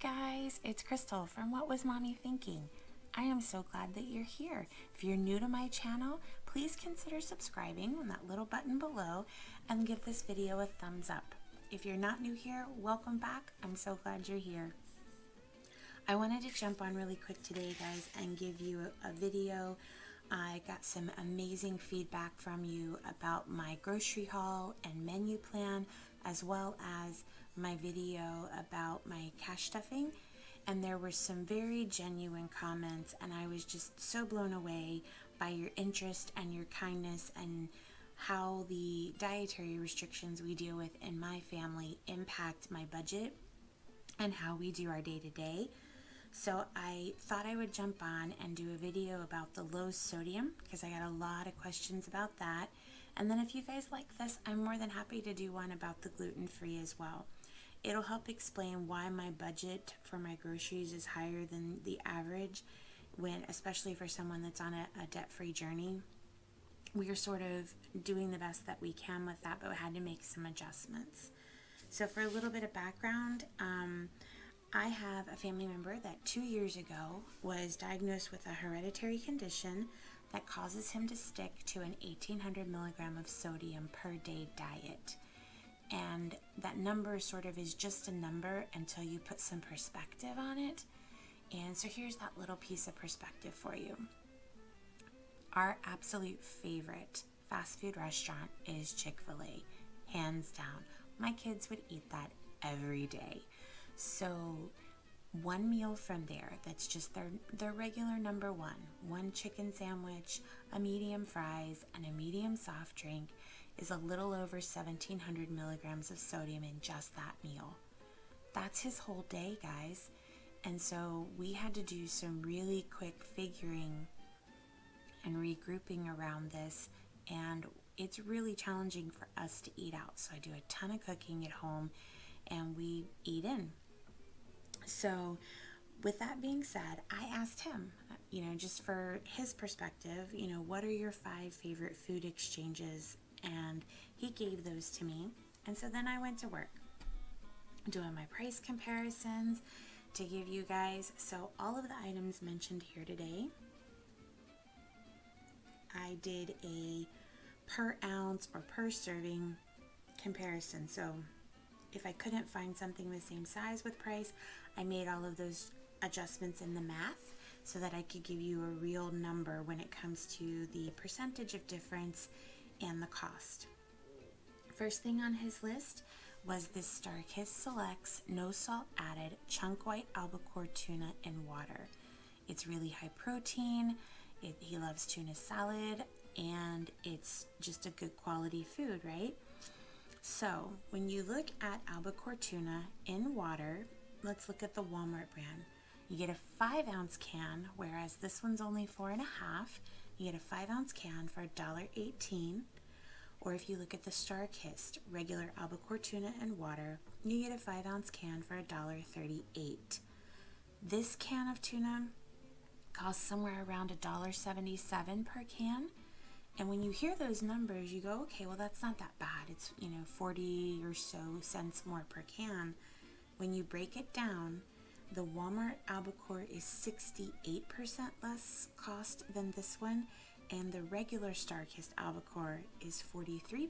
Hi guys, it's Crystal from What Was Mommy Thinking? I am so glad that you're here. If you're new to my channel, please consider subscribing on that little button below and give this video a thumbs up. If you're not new here, welcome back. I'm so glad you're here. I wanted to jump on really quick today, guys, and give you a video. I got some amazing feedback from you about my grocery haul and menu plan, as well as my video about my cash stuffing. And there were some very genuine comments, and I was just so blown away by your interest and your kindness and how the dietary restrictions we deal with in my family impact my budget and how we do our day-to-day. So I thought I would jump on and do a video about the low sodium because I got a lot of questions about that. And then if you guys like this, I'm more than happy to do one about the gluten-free as well. It'll help explain why my budget for my groceries is higher than the average, especially for someone that's on a debt-free journey. We are sort of doing the best that we can with that, but we had to make some adjustments. So for a little bit of background, I have a family member that 2 years ago was diagnosed with a hereditary condition that causes him to stick to an 1800 milligram of sodium per day diet. And that number sort of is just a number until you put some perspective on it. And so here's that little piece of perspective for you. Our absolute favorite fast food restaurant is Chick-fil-A, hands down. My kids would eat that every day. So one meal from there that's just their regular number one chicken sandwich, a medium fries, and a medium soft drink is a little over 1700 milligrams of sodium in just that meal. That's his whole day, guys. And so we had to do some really quick figuring and regrouping around this, and it's really challenging for us to eat out. So I do a ton of cooking at home and we eat in. So with that being said, I asked him, just for his perspective, what are your 5 favorite food exchanges? And he gave those to me. And so then I went to work doing my price comparisons to give you guys. So all of the items mentioned here today, I did a per ounce or per serving comparison. So if I couldn't find something the same size with price, I made all of those adjustments in the math so that I could give you a real number when it comes to the percentage of difference and the cost. First thing on his list was this Starkist Selects no salt added chunk white albacore tuna in water. It's really high protein. He loves tuna salad, and it's just a good quality food, right? So when you look at albacore tuna in water, let's look at the Walmart brand. You get a 5-ounce can, whereas this one's only 4.5. You get a 5-ounce can for $1.18. Or if you look at the Starkist regular albacore tuna in water, you get a 5-ounce can for $1.38. This can of tuna costs somewhere around $1.77 per can. And when you hear those numbers, you go, okay, well, that's not that bad. It's, 40 or so cents more per can. When you break it down, the Walmart albacore is 68% less cost than this one, and the regular Starkist albacore is 43%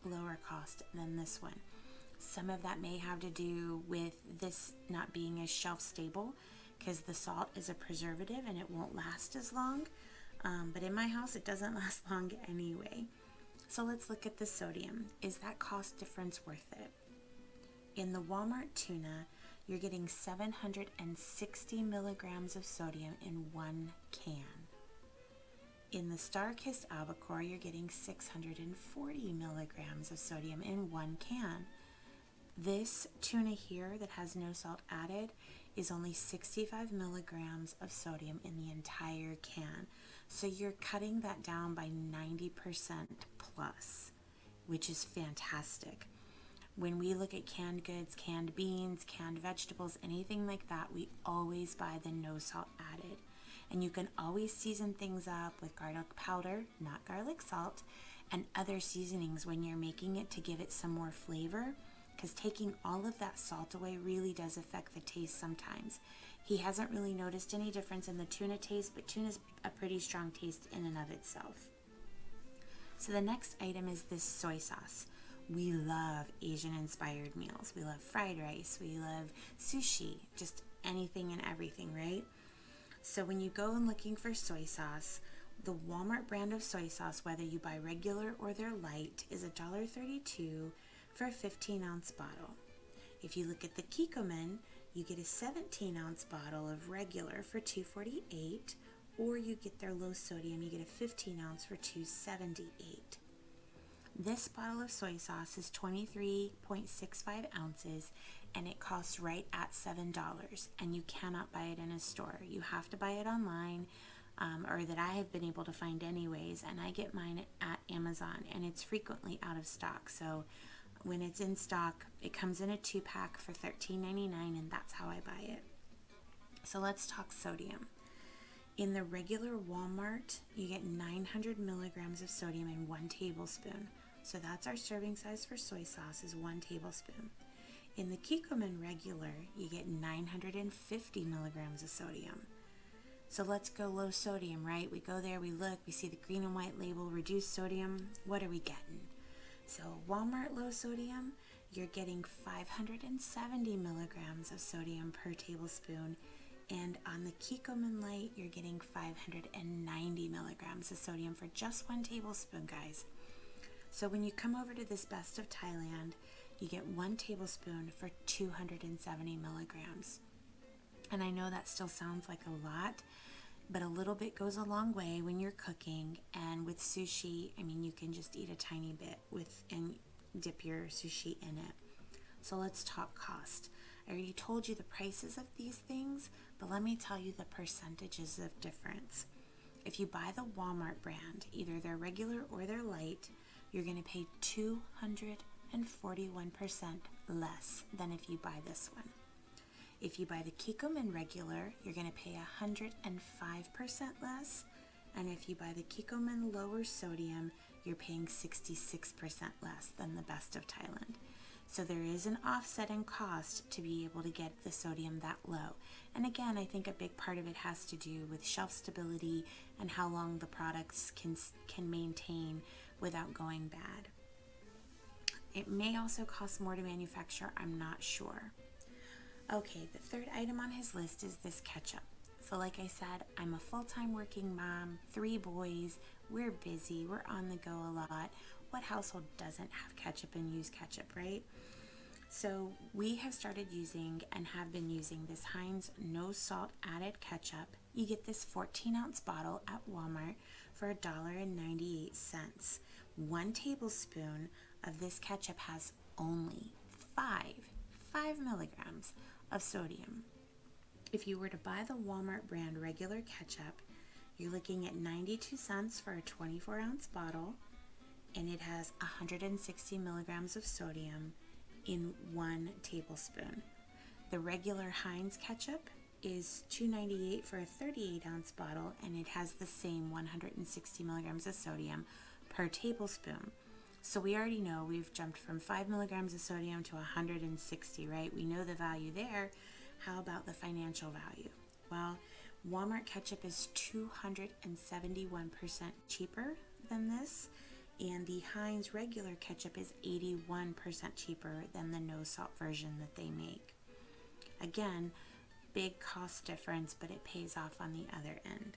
lower cost than this one. Some of that may have to do with this not being as shelf stable because the salt is a preservative and it won't last as long. But in my house, it doesn't last long anyway. So let's look at the sodium. Is that cost difference worth it? In the Walmart tuna, you're getting 760 milligrams of sodium in one can. In the Starkist albacore, you're getting 640 milligrams of sodium in one can. This tuna here that has no salt added is only 65 milligrams of sodium in the entire can. So you're cutting that down by 90% plus, which is fantastic. When we look at canned goods, canned beans, canned vegetables, anything like that, we always buy the no salt added. And you can always season things up with garlic powder, not garlic salt, and other seasonings when you're making it to give it some more flavor. because taking all of that salt away really does affect the taste sometimes. He hasn't really noticed any difference in the tuna taste, but tuna's a pretty strong taste in and of itself. So the next item is this soy sauce. We love Asian inspired meals. We love fried rice, we love sushi, just anything and everything, right? So when you go and looking for soy sauce, the Walmart brand of soy sauce, whether you buy regular or their light, is $1.32 for a 15-ounce bottle. If you look at the Kikkoman, you get a 17-ounce bottle of regular for $2.48, or you get their low sodium, you get a 15-ounce for $2.78. This bottle of soy sauce is 23.65 ounces, and it costs right at $7, and you cannot buy it in a store. You have to buy it online, or that I have been able to find anyways, and I get mine at Amazon, and it's frequently out of stock. So when it's in stock, it comes in a 2-pack for $13.99, and that's how I buy it. So let's talk sodium. In the regular Walmart, you get 900 milligrams of sodium in 1 tablespoon. So that's our serving size for soy sauce, is 1 tablespoon. In the Kikkoman regular, you get 950 milligrams of sodium. So let's go low sodium, right? We go there, we look, we see the green and white label, reduced sodium. What are we getting? So Walmart low sodium, you're getting 570 milligrams of sodium per tablespoon. And on the Kikkoman light, you're getting 590 milligrams of sodium for just 1 tablespoon, guys. So when you come over to this Best of Thailand, you get 1 tablespoon for 270 milligrams. And I know that still sounds like a lot, but a little bit goes a long way when you're cooking. And with sushi, I mean, you can just eat a tiny bit and dip your sushi in it. So let's talk cost. I already told you the prices of these things, but let me tell you the percentages of difference. If you buy the Walmart brand, either their regular or their light, you're going to pay 241% less than if you buy this one. If you buy the Kikkoman regular, you're going to pay 105% less. And if you buy the Kikkoman lower sodium, you're paying 66% less than the Best of Thailand. So there is an offset in cost to be able to get the sodium that low. And again, I think a big part of it has to do with shelf stability and how long the products can maintain without going bad. It may also cost more to manufacture, I'm not sure. Okay, the third item on his list is this ketchup. So like I said, I'm a full-time working mom, 3 boys, we're busy, we're on the go a lot. What household doesn't have ketchup and use ketchup, right? So we have started using and have been using this Heinz no salt added ketchup. You get this 14-ounce bottle at Walmart for $1.98. 1 tablespoon of this ketchup has only 5 milligrams of sodium. If you were to buy the Walmart brand regular ketchup, you're looking at 92 cents for a 24-ounce bottle, and it has 160 milligrams of sodium in 1 tablespoon. The regular Heinz ketchup is $2.98 for a 38-ounce bottle, and it has the same 160 milligrams of sodium per tablespoon. So we already know we've jumped from 5 milligrams of sodium to 160, right? We know the value there. How about the financial value? Well, Walmart ketchup is 271% cheaper than this, and the Heinz regular ketchup is 81% cheaper than the no salt version that they make. Again, big cost difference, but it pays off on the other end.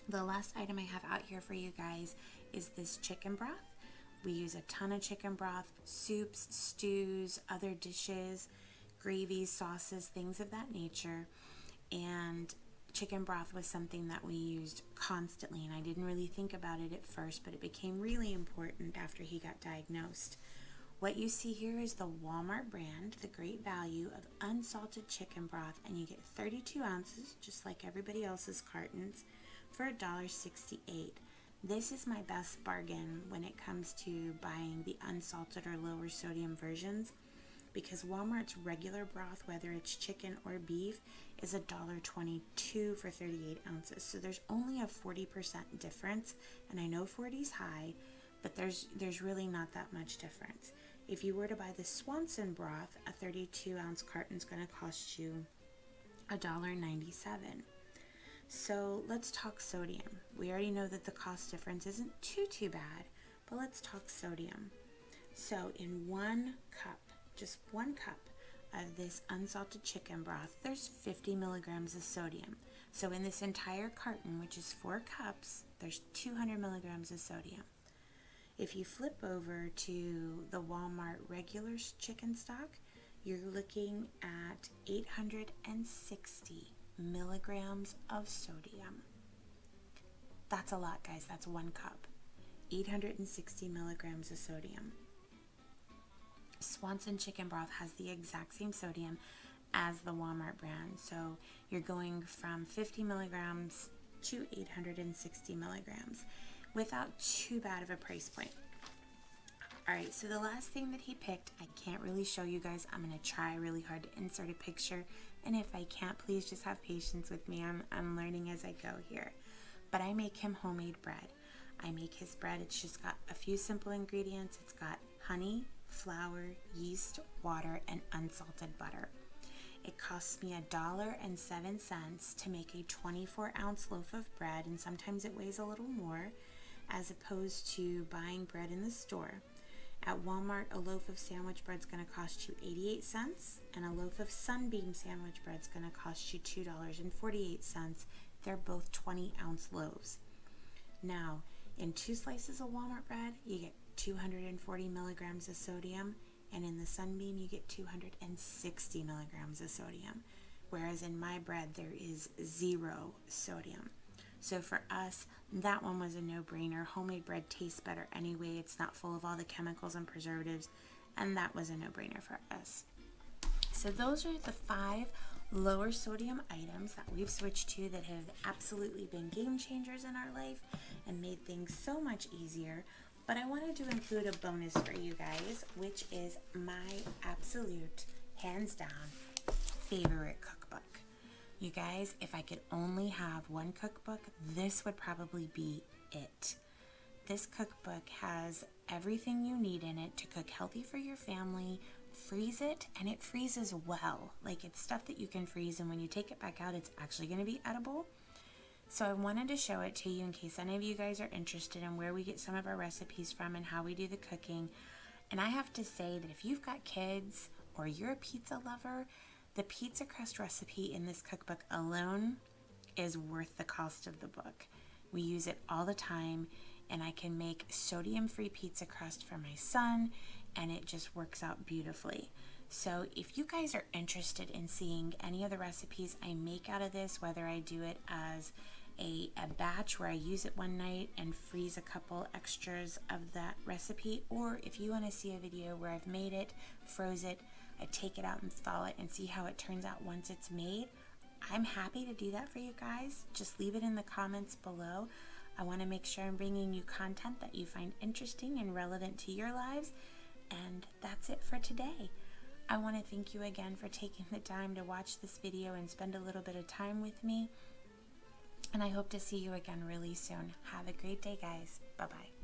The last item I have out here for you guys is this chicken broth. We use a ton of chicken broth, soups, stews, other dishes, gravies, sauces, things of that nature. And chicken broth was something that we used constantly, and I didn't really think about it at first, but it became really important after he got diagnosed. What you see here is the Walmart brand, the great value of unsalted chicken broth, and you get 32 ounces, just like everybody else's cartons, for $1.68. This is my best bargain when it comes to buying the unsalted or lower sodium versions, because Walmart's regular broth, whether it's chicken or beef, is $1.22 for 38 ounces. So there's only a 40% difference, and I know 40 is high, but there's really not that much difference. If you were to buy the Swanson broth, a 32-ounce carton is going to cost you $1.97. So let's talk sodium. We already know that the cost difference isn't too bad, but let's talk sodium. So in 1 cup, just 1 cup of this unsalted chicken broth, there's 50 milligrams of sodium. So in this entire carton, which is 4 cups, there's 200 milligrams of sodium. If you flip over to the Walmart regular chicken stock, you're looking at 860 milligrams of sodium. That's a lot, guys. That's 1 cup. 860 milligrams of sodium. Swanson chicken broth has the exact same sodium as the Walmart brand. So you're going from 50 milligrams to 860 milligrams without too bad of a price point. Alright, so the last thing that he picked, I can't really show you guys. I'm going to try really hard to insert a picture, and if I can't, please just have patience with me. I'm learning as I go here. But I make him homemade bread. I make his bread. It's just got a few simple ingredients. It's got honey, flour, yeast, water, and unsalted butter. It costs me $1.07 to make a 24-ounce loaf of bread, and sometimes it weighs a little more, as opposed to buying bread in the store. At Walmart, a loaf of sandwich bread is going to cost you 88 cents, and a loaf of Sunbeam sandwich bread is going to cost you $2.48. They're both 20-ounce loaves. Now, in 2 slices of Walmart bread, you get 240 milligrams of sodium, and in the Sunbeam, you get 260 milligrams of sodium, whereas in my bread, there is 0 sodium. So for us, that one was a no-brainer. Homemade bread tastes better anyway. It's not full of all the chemicals and preservatives, and that was a no-brainer for us. So those are the 5 lower sodium items that we've switched to that have absolutely been game changers in our life and made things so much easier. But I wanted to include a bonus for you guys, which is my absolute, hands down, favorite cookbook. You guys, if I could only have one cookbook, this would probably be it. This cookbook has everything you need in it to cook healthy for your family, freeze it, and it freezes well. Like, it's stuff that you can freeze, and when you take it back out, it's actually going to be edible. So I wanted to show it to you in case any of you guys are interested in where we get some of our recipes from and how we do the cooking. And I have to say that if you've got kids or you're a pizza lover, the pizza crust recipe in this cookbook alone is worth the cost of the book. We use it all the time, and I can make sodium-free pizza crust for my son, and it just works out beautifully. So if you guys are interested in seeing any of the recipes I make out of this, whether I do it as a batch where I use it one night and freeze a couple extras of that recipe, or if you want to see a video where I've made it, froze it, I take it out and thaw it and see how it turns out once it's made, I'm happy to do that for you guys. Just leave it in the comments below. I want to make sure I'm bringing you content that you find interesting and relevant to your lives. And that's it for today. I want to thank you again for taking the time to watch this video and spend a little bit of time with me. And I hope to see you again really soon. Have a great day, guys. Bye-bye.